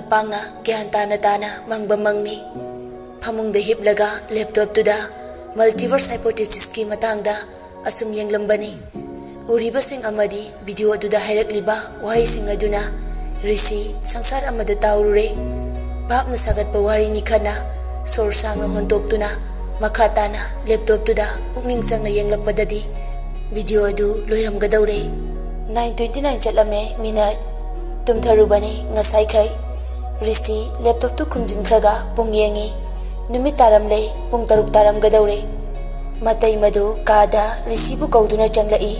pangna gyan tana mangba mangni phamungda hiplaga laptop tuda multiverse hypothesis ki matangda asum yenglambani uriba sing amadi video aduda hairakliba wahai sing aduna rishi sangsar amada taurure bapna sagat pawari ni khana sor sang no hontoktuna makhatana laptop tuda pukning sangna yenglakpadadi video adu loiramgadaure 9:29 chatlame minute tumtharubani ngasai khai rishi laptop tu khumjin khraga pung yengi numit taramle pung taruk taram gadaure matai madu kada rishi bu kauduna changlai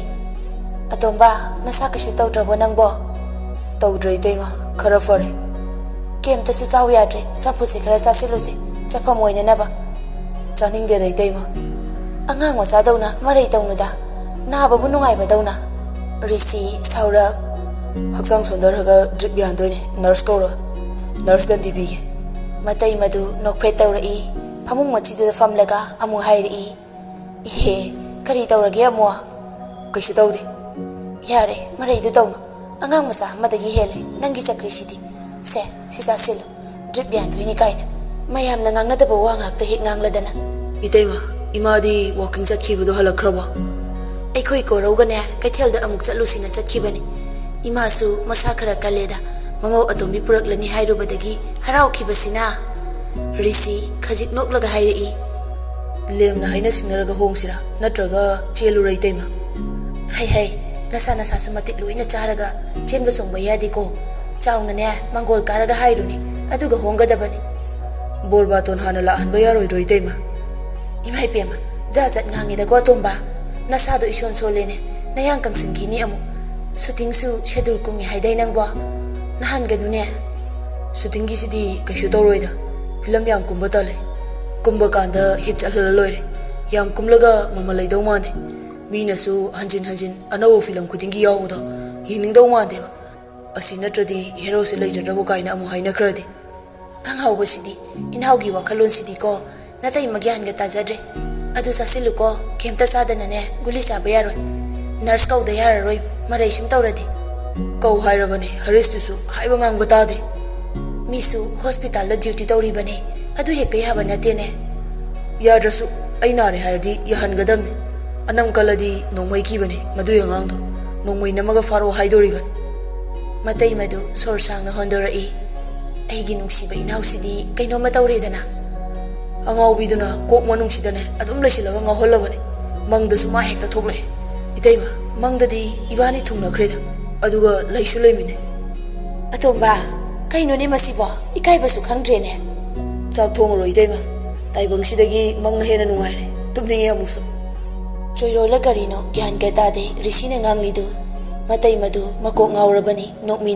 atomba nasa kashu tawdrabo nangbo tawdrei teima khara fare kem ta su saw yadre sapusi khara sasilusi chafam oina naba chaning de dei teima angang wasa dauna marei tawnuda na babu nungai badawna rishi saura haksang sondarhaga drip yandoine nurse kora nurse dan dibige matai madu nokphe tawrai phamung machidu famlaga amu hairi ihe kari tawrage amwa kaishu tawde yare marei du tawna angang masa madagi hele nangi chakri sidi se sisa silo drip yandoine kaina mayam na ngangna daba wa ngakta hik ngangladana iteima imadi walking chakhibudo halakraba aikhoi ko rogane kaithel da amuk chalusina chakhibani imasu masa khara kaleda mamau atombi puraklani hairubadagi harau khibasina rishi khajik noklaga hairi lemna haina sinaraga hongsira natraga chelu reitema hai nasa sumatik luina charaga chenba songba yadi ko chauna ne mangol karaga hairuni aduga hongadabani borbaton hana la anba yaroi roitema imai pema jajat ngangida ko tomba nasa do ison solene nayang kangsin kini amu shooting su schedule kungi haidai nangba nahan ganune shooting gi sidi kaishu toroida film yam kumba tale kumba kanda hit chalala loire yam kumlaga mama laidau mande mina su hanjin anawo film khudingi yawuda yining dau mande asina tradi hero se leijadrabo kaina amu haina kradi anghaw basidi inhawgi wakhalon sidi ko natai magyan ga tajadre adu sasiluko kemta sadana ne guli chaba yaroi nurse kau da yaroi marai sim tawradi kau hairabane haris tu su haiba ngang batade misu hospital la duty tawri bane adu hekte haba natene yadrasu aina re hardi yahan gadamne anam kaladi nongmai ki bane madu yangang do nongmai namaga faro haidori ban matai madu sor sang na hondorai aigi nungsiba inausidi kaino matawredana angaw biduna kok manung sidane adum lesilaga ngaholabane mangda suma hekta thogle iteima mangdadi ibani thungna khreda aduga laisu leimine atomba kaino ne masiba ikai basu khangdrene chak thongro iteima taibang sidagi mangna hena nungaire tumninge amusu choirola karino gyan ga tade rishina nganglidu matai madu makok ngawrabani nokmi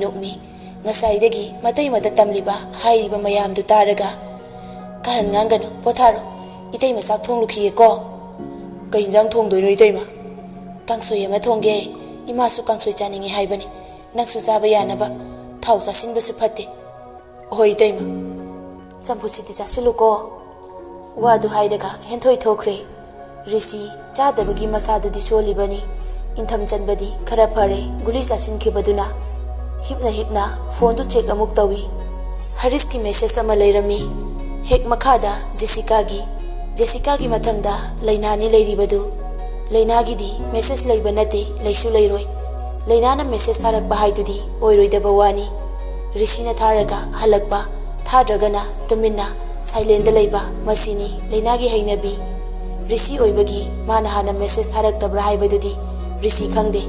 ngasaidagi matai mata tamliba hairiba mayam du taraga karan ngangano potharo iteima sak thonglu khiye ko kainjang thong doino iteima kangsoi ama thongge ima su kangsoi chaningi haibani naksu saba yanaba thau chasin basu phatte hoi iteima champu siti chasiluko wadu hairaga henthoi thokre rishi chadabagi masadu di solibani intham chanbadi khara phare guli chasin khibaduna hipna phone du check amuk tawi haris ki message ama leirami hek makhada Jessica gi mathangda lainani leiribadu lainagi di message leiba nate leisu leiroi lainana message tharak bahaidudi oiroi da bawani rishina tharaga halakba thadragana tuminna silent da leiba masini lainagi hainabi rishi oibagi mana hana message tharak tabra haibadudi rishi khangde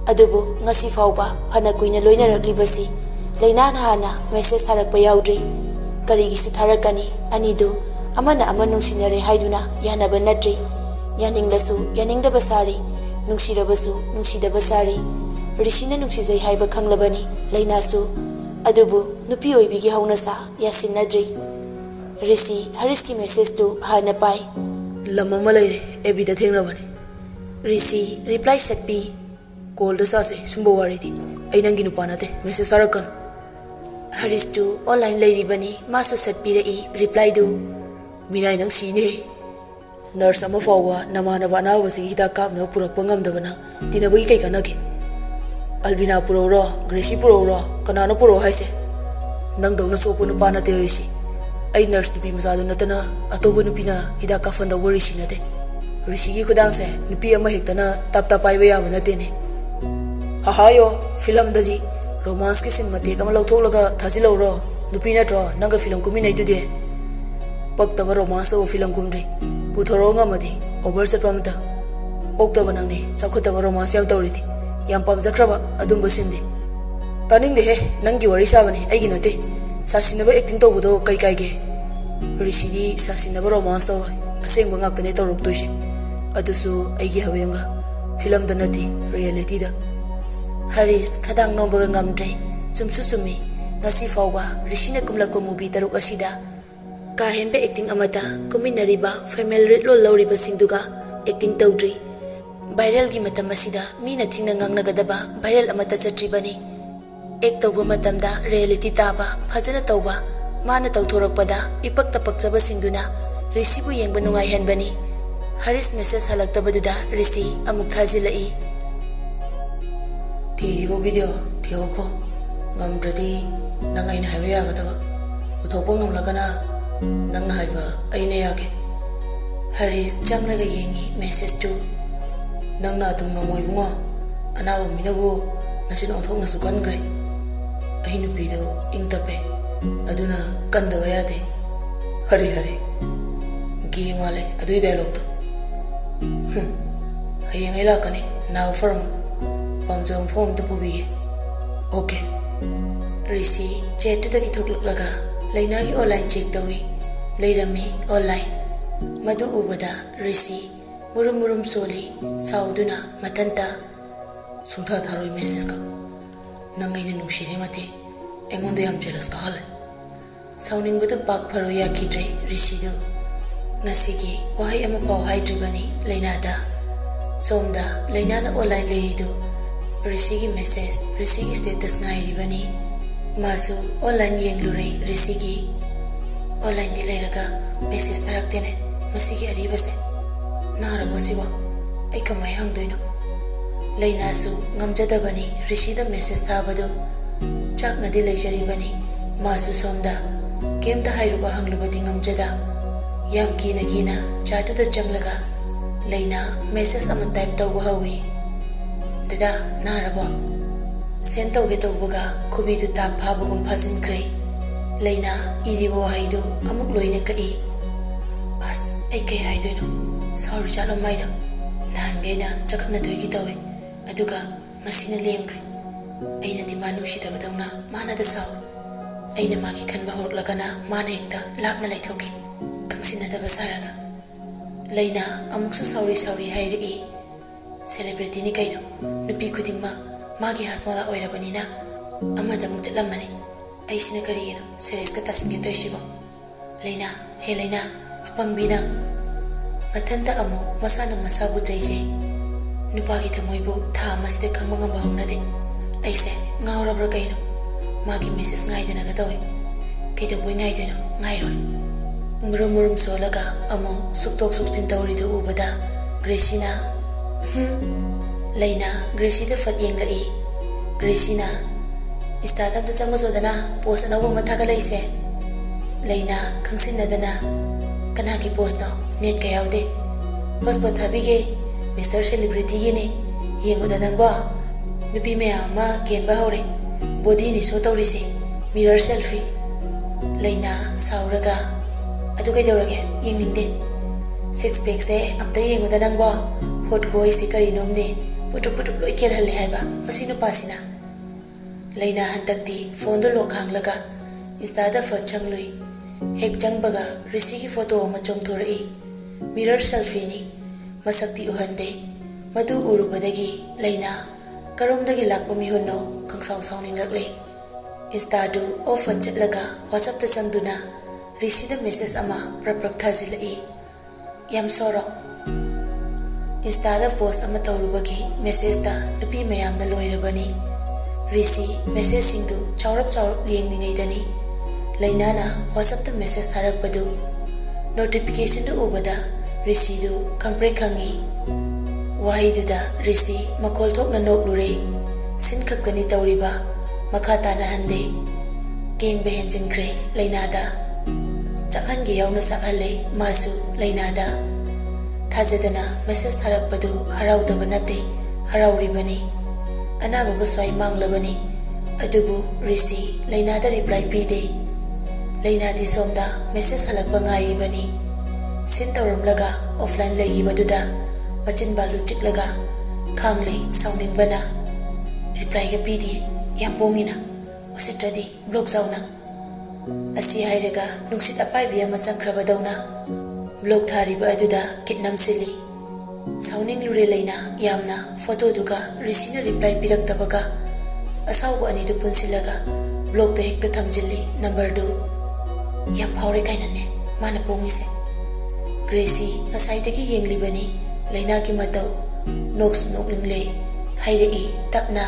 adubu ngasi fauba phana kuina loina raklibasi lainana hana message tharak ba yaudri karigi su tharakani anidu amana amanung sinare haiduna yanaba natri yaninglasu yaningda basari nungsirabasu nungsida basari rishina nungsizai haiba khanglabani lainasu adubu nupi oibigi haunasa yasinadri rishi hariski message tu hana pai lamama leire ebida thenglabani rishi reply setpi call da sase sumbo waridi ainangi nupanate message tarakan haris tu online leiribani masu setpire reply du minai nang sine nurse ama fawa namana bana wasi hida kap no purak pangam dabana tinabai kai kanage albina purora gracie purora kanana puro haise nang dawna chopo nupa na te rishi ai nurse nupi mazadu natana atobo nupina hida kafan da rishi nate rishi gi khudang se nupi ama hektana tap tap pai ya bana te ne ha ha yo film da ji romance ki sin mate kama lauthok laga thaji lo ro nupi na tro nanga film kumi nei tu de pak ta romance o film kumri puthoro nga madi over set pamta ok ta banang ne sakhu ta romance yaw tawri ti yam pam jakraba adum basindi taning de he nangi wari shabani ai gi nate sasinaba acting to budo kai kai ge rishi di sasinaba romance to aseng bangak tane to ruk toisi adusu ai gi hawenga film da nati reality da Haris khadang no baga ngamdre chumsu chumi nasi fawba rishi na kumlakwa movie taruk asida ka henbe acting amata kuminariba family rate lo lawriba singduga acting tawdri viral gi matam asida mina thingna ngangnagadaba viral amata chatribani ek tawba matamda reality taba phajana tawba mana tawthorakpada ipak tapakchaba singduna rishi bu yengba nungai henbani Haris message halaktabaduda rishi amuk thajilai Tiribo video Tioko Ngamdradi Nangain Havia Gatava Uthopong Lagana Nang Haiva Ainayake Haris Changlaga Yengi message to Nang Natum Namoibunga Anawa Minabu Nasin Othong Nasukan Grey Ahinupido Ingtape Aduna Kandavayade Hari Hari Gimale Adu dialogue Hayang Ilakani now from Pamjong form the pubi. Okay. Rishi chat to the kitok laga. Lainagi online check the way. Lairami online. Madu ubada Rishi. Murum soli. Sauduna matanta. Sungta tharoi message ka. Nangai na nushiri mati. Engonde am jealous ka hale. Sounding budu pak paroya kidre Rishi do. Nasigi wahai ama pau hai tribani lainada. Somda lainana online lady do. Rishi ki message, Rishi ki status ngai ribani. Masu online yeng lure Rishi ki online di lairaga message tarak tene. Masigi ariba se. Nara bosiwa. Ai kamai hang doino. Laina su ngamjada bani Rishi da message thabado. Chak nadi leijari bani. Masu somda. Kem ta hairuba hang lubadi ngamjada. Yam kina chatu da changlaga. Laina message ama type tawba hawi. Dada narabo sen tawge tawbaga khubi du tap phabagum phajin krai leina iribo haidu amuk loine kai as ai kai haidoino sorry chalo maida nan geina chakna doigi tawe aduga masina lemgre aina di manu shida badawna mana da saw aina magi khanba horlagana mana ekta lakna laithoki kangsina da basaraga leina amuksu sorry hairi celebrity ni kaino nupi kudingma magi hasmala oirabanina amada mutlamani aisina karigino series ka tasinge toishibo leina he leina apangbina mathanda amu masana masabu jaije nupagi thamoibu tha maside khangba ngamba hongnade aise ngaurabra kaino magi message ngaidena ga tawi kido boi ngaidena ngairoi murum solaga amu suktok suksin tawridu ubada Gresina Laina Gracie the fat yeng lai Gracie na Istadam the chango sodana post anabu mathaga laise Laina khangsin nadana kana ki post na net ka yaude hotspot habige Mr Celebrity gi ne yengoda nangba nupi me ama ken ba hore body ni so tawrisi mirror selfie Laina sauraga adu kai dawrage yengningde six pack se amta yengoda nangba hot koi sikari nomne putu loi kel hale haiba masinu pasina leina hantakti phone do lok hanglaga insta da fa changlui hek changbaga Rishi ki photo ma chongthori mirror selfie ni masakti uhande madu urubadagi leina karomdagi lakpa mi hunno kangsaw sawning lakle insta do off chatlaga whatsapp ta changduna Rishi da message ama prap thajilai yam soro Insta da post ama tawrubagi message ta nupi mayam na loirabani Rishi message singdu chaurap yengningai dani laina na WhatsApp ta message tharak padu notification du ubada Rishi du kangpre khangi wahi du da Rishi makol thok na nok lure sin khakani tawriba makha ta na hande ꯀꯦꯡꯕ ꯍꯦꯟꯖꯤꯟꯈ꯭ꯔꯦ ꯂꯩꯅꯥꯗ ꯆꯥꯛꯍꯟꯒꯦ ꯌꯥꯎꯅ ꯆꯥꯛꯍꯜꯂꯦ ꯃꯥꯁꯨ ꯂꯩꯅꯥꯗ ꯊꯥꯖꯗꯅ message ꯊꯥꯔꯛꯄꯗꯨ ꯍꯔꯥꯎꯗꯕ ꯅꯠꯇꯦ ꯍꯔꯥꯎꯔꯤꯕꯅꯤ ꯑꯅꯥꯕꯒ ꯁ꯭ꯋꯥꯏ ꯃꯥꯡꯂꯕꯅꯤ ꯑꯗꯨꯕꯨ ꯔꯤꯁꯤ ꯂꯩꯅꯥꯗ reply ꯄꯤꯗꯦ ꯂꯩꯅꯥꯗꯤ ꯁꯣꯝꯗ message ꯍꯜꯂꯛꯄ ꯉꯥꯏꯔꯤꯕꯅꯤ ꯁꯤꯟ ꯇꯧꯔꯝꯂꯒ ꯑꯣꯐꯂꯥꯏꯟ ꯂꯩꯈꯤꯕꯗꯨꯗ ꯃꯆꯤꯟ ꯕꯥꯜꯗꯨ ꯆꯤꯛꯂꯒ ꯈꯥꯡꯂꯦ ꯁꯥꯎꯅꯤꯡꯕꯅ ꯔꯤꯄ꯭ꯂꯥꯏꯒ ꯄꯤꯗꯦ ꯌꯥꯝ ꯄꯣꯡꯉꯤꯅ ꯎꯁꯤꯠꯇ꯭ꯔꯗꯤ ꯕ꯭ꯂꯣꯛ ꯆꯥꯎꯅ ꯑꯁꯤ ꯍꯥꯏꯔꯒ ꯅꯨꯡꯁꯤꯠ ꯑꯄꯥꯏꯕꯤ ꯑꯃ ꯆꯪꯈ꯭ꯔꯕꯗꯧꯅ ꯕ꯭ꯂꯣꯛ ꯊꯥꯔꯤꯕ ꯑꯗꯨꯗ ꯀꯤꯠ ꯅꯝꯁꯤꯜꯂꯤ ꯁꯥꯎꯅꯤꯡꯂꯨꯔꯦ ꯂꯩꯅꯥ ꯌꯥꯝꯅ ꯐꯣꯇꯣꯗꯨꯒ ꯔꯤꯁꯤꯅ ꯔꯤꯄ꯭ꯂꯥꯏ ꯄꯤꯔꯛꯇꯕꯒ ꯑꯁꯥꯎꯕ ꯑꯅꯤꯗꯨ ꯄꯨꯟꯁꯤꯜꯂꯒ ꯕ꯭ꯂꯣꯛꯇ ꯍꯦꯛꯇ ꯊꯝꯖꯤꯜꯂꯤ ꯅꯝꯕꯔꯗꯨ ꯌꯥꯝ ꯐꯥꯎꯔꯦ ꯀꯥꯏꯅꯅꯦ ꯃꯥꯅ ꯄꯣꯡꯉꯤꯁꯦ ꯒ꯭ꯔꯦꯁꯤ ꯉꯁꯥꯏꯗꯒꯤ ꯌꯦꯡꯂꯤꯕꯅꯤ ꯂꯩꯅꯥꯒꯤ ꯃꯇꯧ ꯅꯣꯛꯁꯨ ꯅꯣꯛꯅꯤꯡꯂꯦ ꯍꯥꯏꯔꯛꯏ ꯇꯞꯅ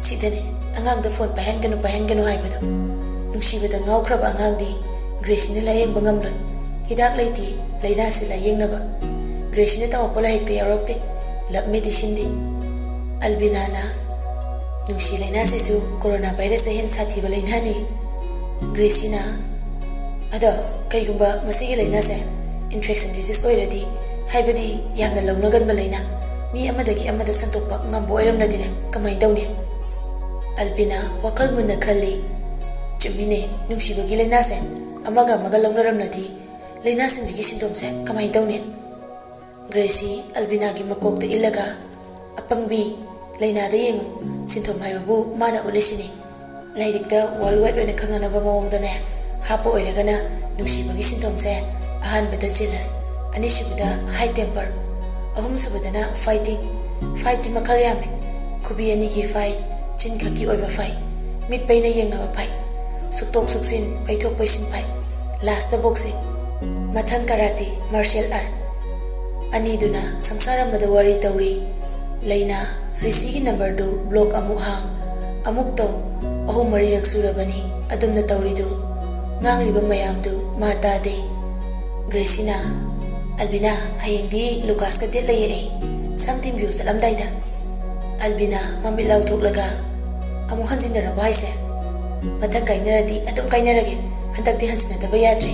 ꯁꯤꯗꯅꯦ ꯑꯉꯥꯡꯗ ꯐꯣꯟ ꯄꯥꯏꯍꯟꯒꯅꯨ ꯍꯥꯏꯕꯗꯣ ꯅꯨꯡꯁꯤꯕꯗ ꯉꯥꯎꯈ꯭ꯔꯕ ꯑꯉꯥꯡꯗꯤ ꯒ꯭ꯔꯦꯁꯤꯅ ꯂꯥꯌꯦꯡꯕ ꯉꯝꯂꯣꯏ ꯍꯤꯗꯥꯛ ꯂꯩꯇꯦ ꯂꯩꯅꯥꯁꯤ ꯂꯥꯌꯦꯡꯅꯕ ꯒ꯭ꯔꯦꯁꯤꯅ ꯇꯝꯃꯛꯄ ꯂꯥꯏꯔꯤꯛꯇ ꯌꯥꯎꯔꯛꯇꯦ ꯂꯞ ꯃꯦꯗꯤꯁꯤꯟꯗꯤ ꯑꯜꯕꯤꯅꯥꯅ ꯅꯨꯡꯁꯤ ꯂꯩꯅꯥꯁꯤꯁꯨ ꯀꯣꯔꯣꯅꯥ ꯚꯥꯏꯔꯁꯇ ꯍꯦꯟꯅ ꯁꯥꯊꯤꯕ ꯂꯩꯅꯥꯅꯤ ꯒ꯭ꯔꯦꯁꯤꯅ ꯑꯗꯣ ꯀꯩꯒꯨꯝꯕ ꯃꯁꯤꯒꯤ ꯂꯩꯅꯥꯁꯦ ꯏꯟꯐꯦꯛꯁꯟ ꯗꯤꯖꯤꯁ ꯑꯣꯏꯔꯗꯤ ꯍꯥꯏꯕꯗꯤ ꯌꯥꯝꯅ ꯂꯧꯅꯒꯟꯕ ꯂꯩꯅꯥ ꯃꯤ ꯑꯃꯗꯒꯤ ꯑꯃꯗ ꯁꯟꯗꯣꯛꯄ ꯉꯝꯕ ꯑꯣꯏꯔꯝꯂꯗꯤꯅꯦ ꯀꯃꯥꯏꯅ ꯇꯧꯅꯤ ꯑꯜꯕꯤꯅꯥ ꯋꯥꯈꯜ ꯃꯨꯟꯅ ꯈꯜꯂꯤ ꯆꯨꯝꯃꯤꯅꯦ ꯅꯨꯡꯁꯤꯕꯒꯤ ꯂꯩꯅꯥꯁꯦ ꯑꯃꯒ ꯑꯃꯒ ꯂꯧꯅꯔꯝꯂꯗꯤ ꯂꯩꯅꯥꯁꯤꯡꯁꯤꯒꯤ ꯁꯤꯝꯇꯣꯝꯁꯦ ꯀꯃꯥꯏꯅ ꯇꯧꯅꯤ ꯒ꯭ꯔꯦꯁꯤ ꯑꯜꯕꯤꯅꯥꯒꯤ ꯃꯀꯣꯛꯇ ꯏꯜꯂꯒ ꯑꯄꯪꯕꯤ ꯂꯩꯅꯥꯗ ꯌꯦꯡꯉꯨ ꯁꯤꯟꯊꯣꯝ ꯍꯥꯏꯕꯕꯨ ꯃꯥꯅ ꯎꯠꯂꯤꯁꯤꯅꯤ ꯂꯥꯏꯔꯤꯛꯇ ꯋꯥꯔꯜ ꯋꯥꯏꯗ ꯑꯣꯏꯅ ꯈꯪꯅꯅꯕ ꯃꯑꯣꯡꯗꯅꯦ ꯍꯥꯞꯄ ꯑꯣꯏꯔꯒꯅ ꯅꯨꯡꯁꯤꯕꯒꯤ ꯁꯤꯟꯊꯣꯝꯁꯦ ꯑꯍꯥꯟꯕꯗ ꯖꯦꯂꯁ ꯑꯅꯤꯁꯨꯕꯗ ꯍꯥꯏ ꯇꯦꯝꯄꯔ ꯑꯍꯨꯝꯁꯨꯕꯗꯅ ꯐꯥꯏꯠꯇꯤ ꯃꯈꯜ ꯌꯥꯝꯃꯤ ꯈꯨꯕꯤ ꯑꯅꯤꯒꯤ ꯐꯥꯏꯠ ꯆꯤꯟ ꯈꯛꯀꯤ ꯑꯣꯏꯕ ꯐꯥꯏꯠ ꯃꯤꯠ ꯄꯩꯅ ꯌꯦꯡꯅꯕ ꯐꯥꯏꯠ ꯁꯨꯛꯇꯣꯛ ꯁꯨꯛꯆꯤꯟ ꯄꯩꯊꯣꯛ ꯄꯩꯁꯤꯟ ꯐꯥꯏꯠ ꯂꯥꯁꯇ ꯕꯣꯛꯁꯤꯡ ꯃꯊꯪ ꯀꯔꯥꯇꯤ ꯃꯥꯔꯁꯤꯌꯦꯜ ꯑꯥꯔꯠ ꯑꯅꯤꯗꯨꯅ ꯁꯪꯁꯥꯔ ꯑꯃꯗ ꯋꯥꯔꯤ ꯇꯧꯔꯤ ꯂꯩꯅꯥ ꯔꯤꯁꯤꯒꯤ ꯅꯝꯕꯔꯗꯨ ꯕ꯭ꯂꯣꯛ ꯑꯃꯨꯛ ꯍꯥꯡ ꯑꯃꯨꯛ ꯇꯧ 3-4ꯔꯛ ꯁꯨꯔꯕꯅꯤ ꯑꯗꯨꯝꯅ ꯇꯧꯔꯤꯗꯨ ꯉꯥꯡꯂꯤꯕ ꯃꯌꯥꯝꯗꯨ ꯃꯥ ꯇꯥꯗꯦ ꯒ꯭ꯔꯦꯁꯤꯅ ꯑꯜꯕꯤꯅꯥ ꯍꯌꯦꯡꯗꯤ ꯂꯨꯀꯥꯁꯀ ꯗꯦꯠ ꯂꯩꯌꯦ ꯑꯩ ꯁꯝ ꯇꯤꯡꯕꯤꯌꯨ ꯆꯠꯂꯝꯗꯥꯏꯗ ꯑꯜꯕꯤꯅꯥ ꯃꯃꯤꯠ ꯂꯥꯎꯊꯣꯛꯂꯒ ꯑꯃꯨꯛ ꯍꯟꯖꯤꯟꯅꯔꯕ ꯍꯥꯏꯁꯦ ꯃꯊꯪ ꯀꯥꯏꯅꯔꯗꯤ ꯑꯗꯨꯝ ꯀꯥꯏꯅꯔꯒꯦ ꯍꯟꯗꯛꯇꯤ ꯍꯟꯖꯤꯟꯅꯗꯕ ꯌꯥꯗ꯭ꯔꯦ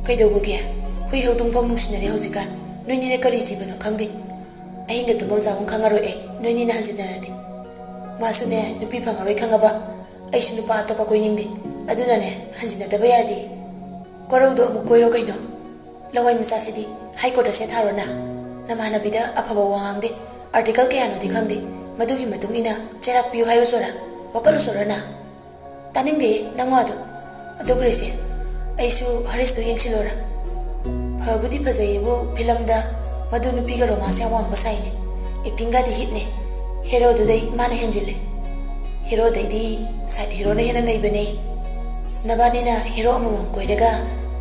ꯀꯩꯗꯧꯕꯒꯦ ꯍꯨꯏ ꯍꯧꯗꯣꯡꯐꯥꯎ ꯅꯨꯡꯁꯤꯅꯔꯦ ꯍꯧꯖꯤꯛꯀꯥꯟ ꯅꯣꯏꯅꯤꯅ ꯀꯔꯤ ꯖꯤꯕꯅꯣ ꯈꯪꯗꯦ ꯑꯍꯤꯡꯒ ꯇꯨꯝꯐꯝ ꯆꯥꯐꯝ ꯈꯪꯉꯔꯣꯏ ꯑꯩ ꯅꯣꯏꯅꯤꯅ ꯍꯟꯖꯤꯟꯅꯔꯗꯤ ꯃꯥꯁꯨꯅꯦ ꯅꯨꯄꯤ ꯐꯪꯉꯔꯣꯏ ꯈꯪꯉꯕ ꯑꯩꯁꯨ ꯅꯨꯄꯥ ꯑꯇꯣꯞꯄ ꯀꯣꯏꯅꯤꯡꯗꯦ ꯑꯗꯨꯅꯅꯦ ꯍꯟꯖꯤꯟꯅꯗꯕ ꯌꯥꯗꯦ ꯀꯣꯔꯧꯗꯣ ꯑꯃꯨꯛ ꯀꯣꯏꯔꯣ ꯀꯩꯅꯣ ꯂꯋꯥꯏ ꯃꯆꯥꯁꯤꯗꯤ ꯍꯥꯏ ꯀꯣꯔꯠꯇ ꯁꯦꯠ ꯊꯥꯔꯣꯅ ꯅꯃꯥꯟꯅꯕꯤꯗ ꯑꯐꯕ ꯋꯥ ꯉꯥꯡꯗꯦ ꯑꯥꯔꯇꯤꯀꯜ ꯀꯌꯥꯅꯣꯗꯤ ꯈꯪꯗꯦ ꯃꯗꯨꯒꯤ ꯃꯇꯨꯡ ꯏꯟꯅ ꯆꯩꯔꯥꯛ ꯄꯤꯌꯨ ꯍꯥꯏꯔꯨꯁꯣꯔꯥ ꯋꯥꯀꯠꯂꯨꯁꯣꯔꯅ ꯇꯥꯅꯤꯡꯗꯦ ꯅꯪ ꯋꯥꯗꯣ ꯑꯗꯣ ꯒ꯭ꯔꯦꯁꯤ ꯑꯩꯁꯨ ꯍꯔꯤꯁꯇꯣ ꯌꯦꯡꯁꯤꯜꯂꯣꯔꯥ ꯐꯕꯨꯗꯤ ꯐꯖꯩꯌꯦꯕꯨ ꯐꯤꯂꯝꯗ ꯃꯗꯨ ꯅꯨꯄꯤꯒ ꯔꯣꯃꯥꯟꯁ ꯌꯥꯝ ꯋꯥꯡꯕ ꯁꯥꯏꯅꯦ ꯑꯦꯛꯇꯤꯡꯒꯗꯤ ꯍꯤꯠꯅꯦ ꯍꯦꯔꯣꯗꯨꯗꯩ ꯃꯥꯅ ꯍꯦꯟꯖꯤꯜꯂꯦ ꯍꯦꯔꯣꯗꯩꯗꯤ ꯁꯥꯏꯠ ꯍꯦꯔꯣꯅ ꯍꯦꯟꯅ ꯅꯩꯕꯅꯦ ꯅꯕꯥꯅꯤꯅ ꯍꯦꯔꯣ ꯑꯃꯃꯝ ꯀꯣꯏꯔꯒ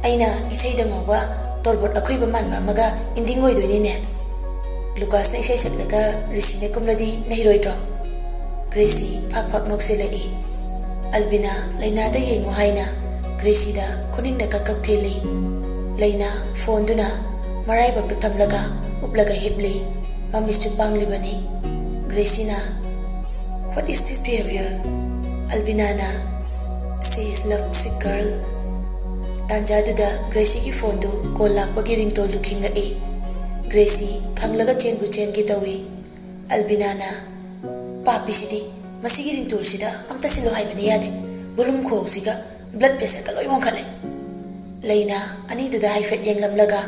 ꯑꯩꯅ ꯏꯁꯩꯗ ꯉꯥꯎꯕ ꯇꯣꯔꯕꯣꯠ ꯑꯈꯣꯏꯕ ꯃꯥꯟꯕ ꯑꯃꯒ ꯏꯟꯗꯤꯡ ꯑꯣꯏꯗꯣꯏꯅꯤꯅꯦ ꯂꯨꯀꯥꯁꯅ ꯏꯁꯩ ꯁꯛꯂꯒ ꯔꯤꯁꯤꯅ ꯀꯨꯝꯂꯗꯤ ꯅꯩꯔꯣꯏꯗ꯭ꯔꯣ ꯒ꯭ꯔꯦꯁꯤ ꯐꯥꯛ ꯐꯥꯛ ꯅꯣꯛꯁꯤꯜꯂꯛꯏ ꯑꯜꯕꯤꯅꯥ ꯂꯩꯅꯥꯗ ꯌꯦꯡꯉꯨ ꯍꯥꯏꯅ ꯒ꯭ꯔꯦꯁꯤꯗ ꯈꯨꯅꯤꯡꯅ ꯀꯛ ꯊꯤꯜꯂꯤ ꯂꯩꯅꯥ ꯐꯣꯟꯗꯨꯅ ꯃꯔꯥꯏꯕꯛꯇ ꯊꯝꯂꯒ ꯎꯞꯂꯒ ꯍꯤꯞꯂꯤ ꯃꯃꯤꯠꯁꯨ ꯄꯥꯡꯂꯤꯕꯅꯤ ꯒ꯭ꯔꯦꯁꯤꯅ What is this behavior? Albinana, she is love sick girl. Tanjaduda Gracie phone du call lakpagi ringtone du khingai. Gracie khanglaga chen bu chen ki tawi. Albinana papi sidi masigi ringtone sida amta silo haibani yade bulum kho siga blood pressure ka loi wangkhale. Leina ani duda haifet yenglamlaga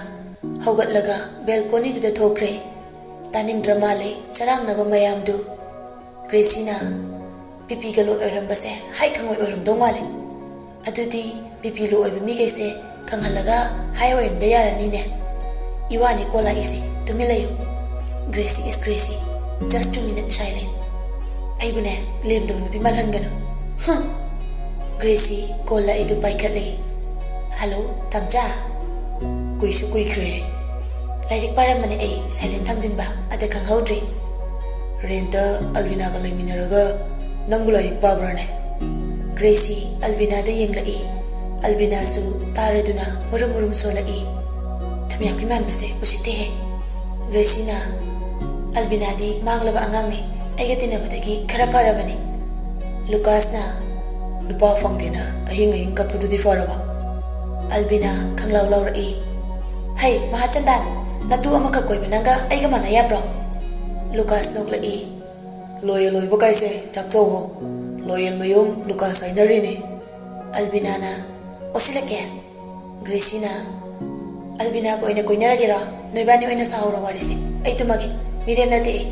haugatlaga balcony duda thokre. Taning drama le sarang naba mayam du. Gracie na pipi galo oirambase hai khangoi oiramdo male adudi pipi lo oiba mi gaise khanghalaga hai oirambe yarani ne iwani kola ise tumilayo Gracie is Gracie just 2 minutes silent aibune lemdo nupi malhangano Gracie kola idu paikhatle hello tamcha kuisu kui khre lairik paramane ai silent thamjinba ada khanghaudri Renta Albina ka leminaraga nangbu lairik pabrane Gracie Albina da yenglai Albina su taraduna murum solai thumya priman base usite he Gracie na Albina di manglaba angang ni aiga tinabadagi khara parabani Lucas na nupa fangdena ahing kapududi faraba. Albina khanglaw lawrai. Hey Mahachandan, natu amaka koiba nanga aiga mana yabro. Lucas noklai. Loyal loiba kaise chakchogo. Loyal mayum Lucas ainarini. Albina na osilake. Gracie Albina ko ina koinaragera noibani oina sahura warisi. Ai tumagi mirem nate.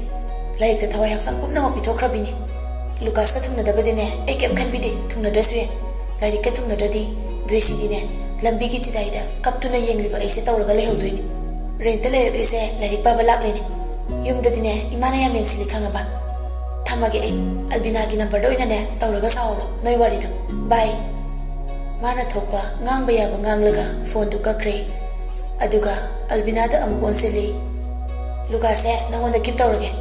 Like the Thawai Haksang Pum Nama Pitokrabini. Lucas Katum Nadabadine, Ekem can be the Tuna Dressway, like Katum Nadadi, Gracie Dine, Lambiki Tidaida, Captuna Yangliba, Iseta or Galeho doing. Rentale is a like Baba Laklin. Yum the Dine, Imanaya Mensili Kangaba. Tamage, Albinagina Padoina, Tauraga Sauro, no worry them. Bye. Mana Topa, Ngangbaya Banganglaga, Fonduka Cray. Aduga, Albinada Amgonseli. Lucas said, no one to keep Taurage.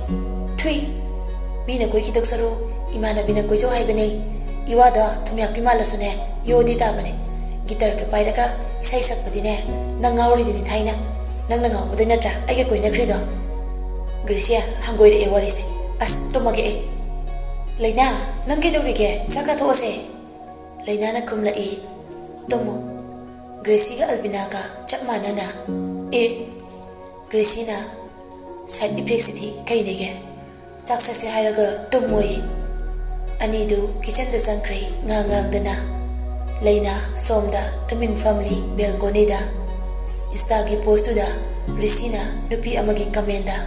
Tui, Mina Koiki Doxaro, Imana Bina Kojo Hibene, Iwada, Tumiaki Malasune, Yodi Tabane, Gitar Kapaidaka, Isai Sakpadine, Nangauri in Taina, Nanga with the Natra, I get going to Credo. Gracia, Hangoi Ewaris, as Tomage. Lena, Nangidorike, Sakatose. Lenana Kumla E. Domo. Gracia Albinaga, Chapmanana. E. Gracina. Side epixity, Kainige. Jacksasi Hiraga, Dumway. Anidu, Kitchen the Sankre, Ngang Dana. Lena, Somda, Tumin family, Belgonida. Istagi Postuda, Risina, Nupi Amagi Kamenda.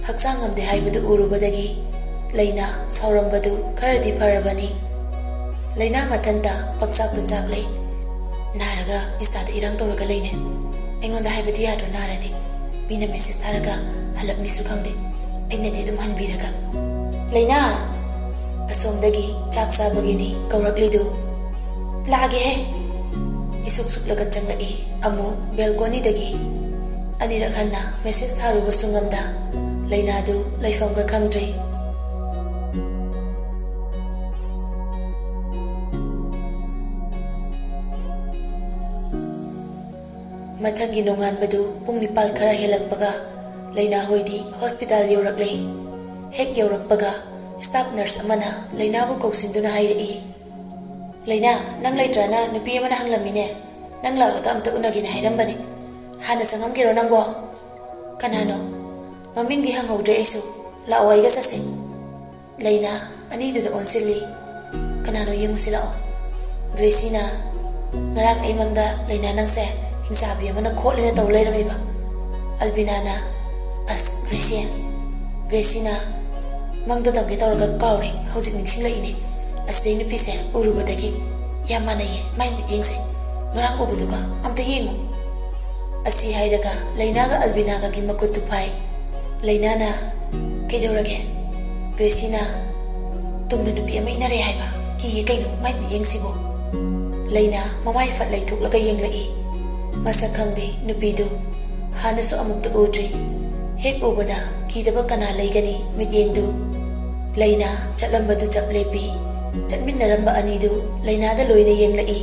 Haksangam de Haibudu Urubadagi. Lena, Saurambadu, Karadi Parabani. Lena Matanta, Paksak the Chakley. Naraga, Istad Irang Toraga Lane. Engon the Hibadiato Naradi. Bina Mrs. Taraga, Halap Misukandi. Enedi dum Hanbiraga. Lena Asomdagi, Chaksa Bagini, Kauraklidu. Lagi he. Isuk Suklaga Changai, Amu, Belgoni dagi. Anirakana, Mrs. Taru Basungamda. Lena do, Laifamga Kangdre. Matangi nongan badu pung nipal khara helakpaga Lena hoidi hospital yoraklei hek yorakpaga staff nurse amana Lena bu koksinduna hairi Lena nang laitrana nupi amana hanglamine nang lawlaga amta unagina hairambani hana sangam giro nangbo kanano maming di hanghodre isu la oiga sase Lena ani du da onsili kanano yengusila o Gracina ngarak ay mangda Lena nang se Sabi mana kolina taulay na iba. Albinana as Gracina mangdodam kita orang kauri hauzik ningsing la ini as day nupise urubadagi yamana ye main yengse ngarang ubuduga amte yengu asi hairaga Leinaga Albinaga gi makutu pai Leinana kedaurage Gracina tumda nupi ama inare haiba ki kaino main yengsibo Leina mamai fat lai thuk laga yenglai Masakangde nupidu hanasu amukta udri hek ubada kidaba kana laigani mityengdu Leina chatlambadu chaplepi chatminaramba anidu Leinada loina yenglai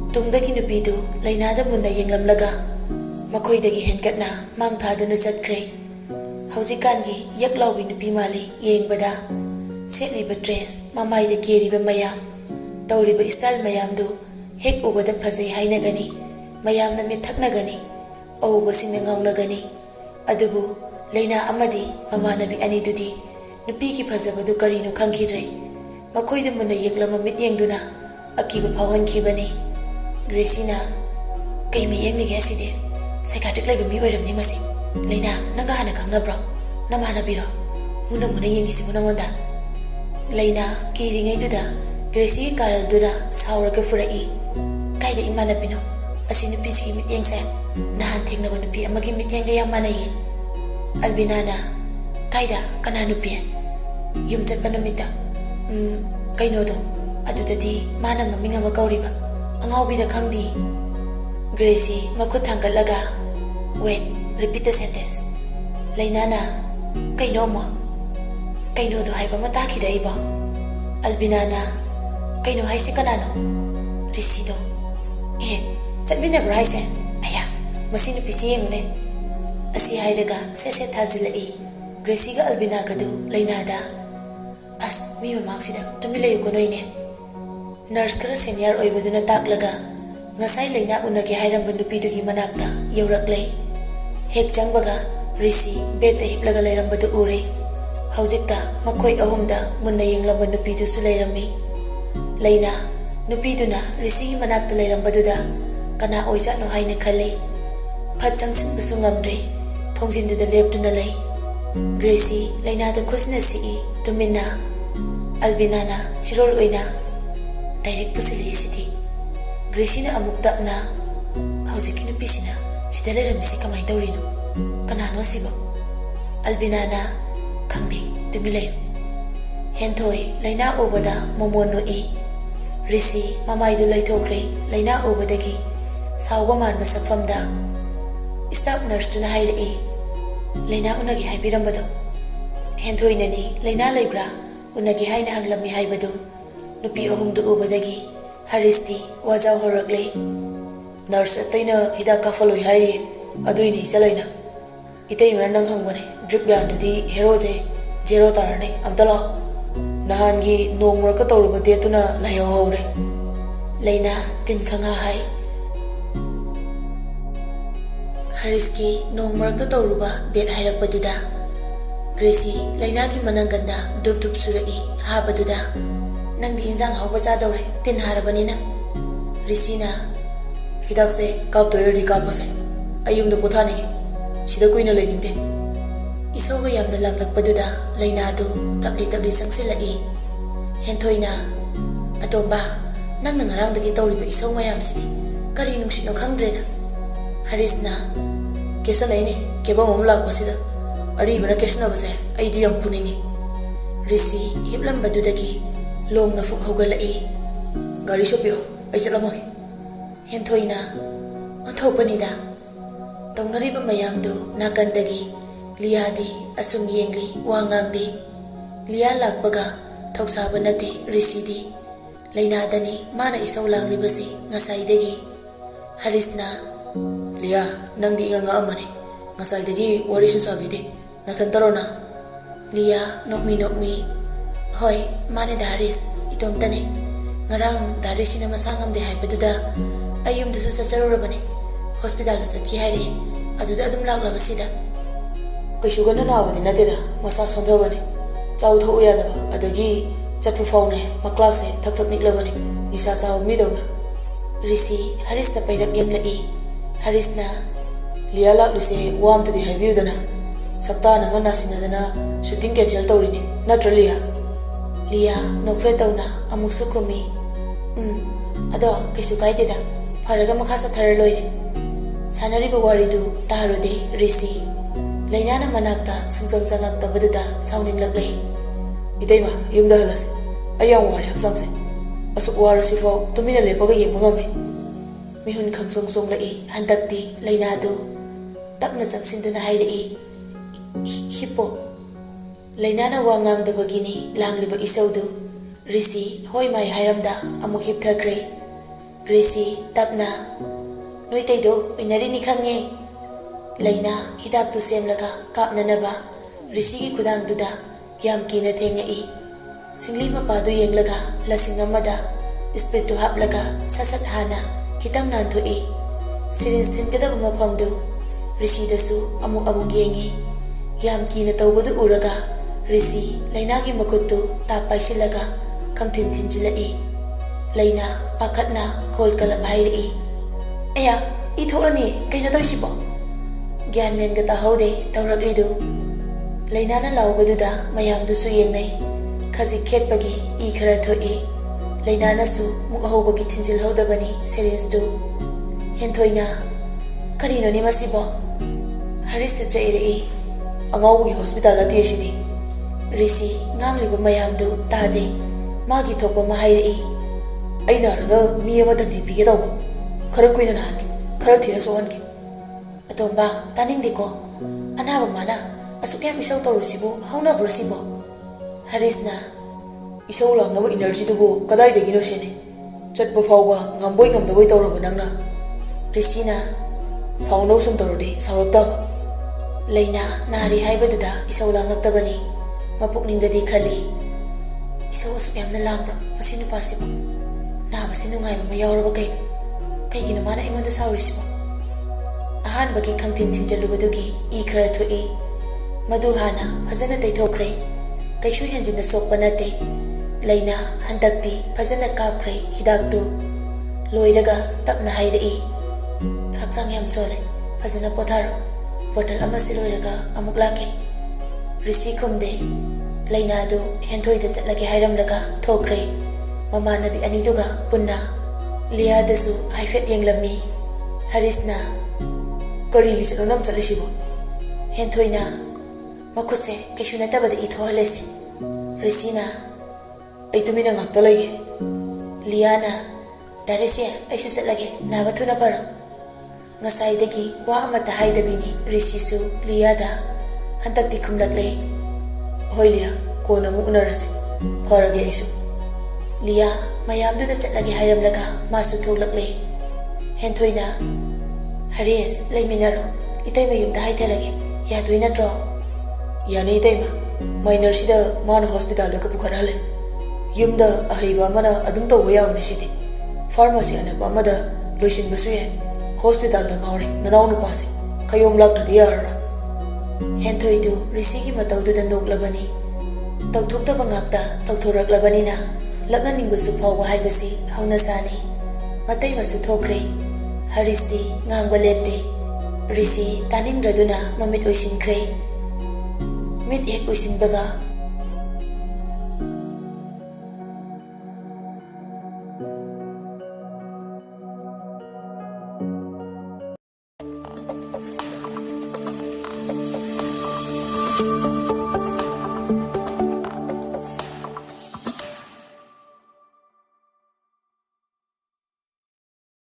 tungdagi nupidu Leinada munna yenglamlaga makoidagi henkatna mangthaduna chatkre haujikangi yaklawbi nupi mali yengbada setliba dress mamaida keriba mayam tawriba style mayamdu hek ubada phajai hainagani Mayam na mithaknagani o basing nangawnagani adubu Leina amadi mamanabi anidudi nupiki phajabadu karino khangkhidre makoida munna yeklama mityengduna akiba phawankibani Gracina kaimi yengni gaside psychiatric laiba mi oiramni masi Leina nanga hana khangnabro namanabiro muna yengisi munangonda Leina kiringai duda Gracie karal duna sauraga furai kaida imanabino Asini pisi mityeng sa nahan tingna ko nupi amagi mityeng gaya manayin Albinana kaida kana nupi yumchat pa numita kaino do adudadi mana maming ama kauriba angaw bira khangdi Gracie makut thangkalaga wait repeat the sentence Leinana kaino mo kaino do haiba mataki da iba Albinana kaino haisi kanano risido Chatmina Bryce, Aya, Masina Pisiengune. Asi Haidega, Sese Tazilai, Graciga Albinagadu, Leinada. As, me Maxida, to Mile Gonoine. Nurse kara senior oibaduna taklaga ngasai laina unage hairamba nupidugi manakta yaurakle. Hek changbaga Rishi beta hiplaga lairambadu ure. Haujikta makoi ahumda munna yenglamba nupidusu lairami. Laina nupiduna Rishi manakta lairambaduda kana oijatno haina khale. Phat changsinbasu ngamdre thongjinduda leptuna lay. Gracie laina da khusna si tumina albinana chirol oina direct pusili sidi. Gracie na amuk tapna haujiki nupisina sida lairamisi kamai tawrino kanano sibo. Albinana khangdi tumilay. Henthoi laina obada momono i. Rishi mamaidu laithokre laina obadagi sauba manba sakfamda staff nurse tuna haire laina unagi haibirambado. Henthoi nani laina laibra unagi haina hanglami haibadu nupi ahumdu ubadagi Haristi wajaw horakle. Nurse ataina hida kafaloi haire aduini chalaina itay nang hangwane drip yandadi heroje zero tarane amtala nahangi nomra ka tawruba detuna layaw hawre. Laina tin khanga hai. Hariski nomra ka tawruba det hairakpaduda Gracie laina gi mananganda dup dup surai habaduda nangdi injang hawba chadawre tin harabanina. Risina hidakse kap toyerdi kapase ayumda pothani sida kuina lainingte. Isoga yamna langlakpaduda laina du tapli tapli sangsilai. Henthoina atomba nangna ngarangdagi tawriba iso mayam sidi kari nungsino khangdreda. Harisna kesa laini keba mom lakpasida aribana kesna base aidi yam puningi. Rishi hiplambadudagi longna fuk haugalai. Gari sopiro ai chalamage. Henthoina onthokpanida tawnariba mayamdu nakandagi Liadi asum yengli wangangdi. Lia lakbaga thausaba nate Rishidi laina dani mana isau langlibasi ngasaidagi. Harisna Lia nangdi nga amane ngasaidagi warisu sabide nathantarona. Lia nokmi hoi mane da Haris itomtane ngarang darisina masangamde haibaduda ayumda su sacharurabane hospital da satki haire aduda adum laklabasida kaisugana nabadi nateda masa sondhabane chau thau yadaba adagi chappu faune maklakse thak thak niklabane nisa chaw midawna. Rishi Harisna pairap yenglai. Harisna Lia lakluse wamtadi haibiyudana saptana ngana sinadana shooting cancel tawrini natra Lia nokfe tawna amuk sukumi ado kaisu kaideda faraga makhasa thar loire. Sanariba waridu tarude Rishi lainana manakta sungsang changakta baduda sauning laklay. Itayma yumda halase ayang wari haksangse asuk warasi fo tumina lepaga yengma ngame. Mihun khamsong song lai handakti lainadu tapna changsinduna hairei hipo. Lainana wangangdabagini langliba isaudu Rishi hoi mai hairamda amuk hipthakre. Rishi tapna noitaido inarini khange. Laina hidak tu semlaga kapnanaba Rishi gi khudangduda yam kina thengai. Singli mapadu yenglaga lasing amada spirit tu haplaga sasat hana kitang nanthoi. Syringe thinkadaba mafamdu Rishi dasu amuk yengi. Yam kina tawbadu uraga Rishi laina gi makuttu tapaisilaga kamthin thinjilai. Laina pakhatna kholkalap hairei. Aya itholani kaina toisibo gyan men gata haude tawraklidu. Lainana laubaduda mayamdusu yengnai. Khaji khetpagi I khara thoi. Lainana su muk ahobagi thinjil haudabani syringe tu. Henthoina karino ni masibo Harisu chairei angawgi hospital ati asidi. Rishi ngangliba mayamdu tade magi thokpa mahairei. Aina raga mi ama dandi pige tawba khara kuina nahangi khara thira sohangi. Atomba taningdiko anaba mana asuk yam isau tawrusibu hauna brosibo. Harisna isau langnaba energy dubu kadai dagino sene chatpa fawba ngamboi ngamdaboi tawraba nangna. Rishina sauno sum tawrode sawrakta. Laina nari haibaduda isau langnaktabani mapukningdadi khali. Isau asuk yamna lambra masi nupasibo Nabasi nungai ma yauraba kaigino mana imonda saurisibo. Ahanbagi khangtin chinjalubadugi I khara thoi madu hana phajana taithokre kaishu henjina sokpa nate laina handakti phajana kapkre hidaktu loiraga tapna hairei haksang yam sole phajana potharo portal amasi loiraga amuk lake risi khumde laina do henthoi da chatlage hairamlaga thokre mamanabi aniduga punna liya dasu haifet yenglami harisna kari lisano nam chalisibo henthoina makuse kaishuna tabada ithohalese risina aitumina ngakta lege liana darese aishu chatlage nabathuna para ngasai dagi wa amata haidabini risisu liyada hantakti khumlakle hoilia kona mu unarase farage aishu liya mayamduda chatlage hairamlaga masu tholakle henthoina Haris, Laiminaro, Itama yum the Haitarage, Yatuina draw. Yani Itama, minor Sida, Mana Hospital, the Kapukarale. Yum the Ahiba Mana, Adumto Waya in the city. Pharmacy and a Pamada, Lucian Basuye, Hospital the Nori, Nanau passing, Kayum locked the Ara. Hentoidu, Risiki Mataudu the Nok Labani. Tokta Bangakta, Toktorak Labanina, Labaning Basupa Wahibasi, Haunasani, Matay Masutokre. Haristi ngangba lepte risi tanin raduna mamit oisin kre mit ek oisin baga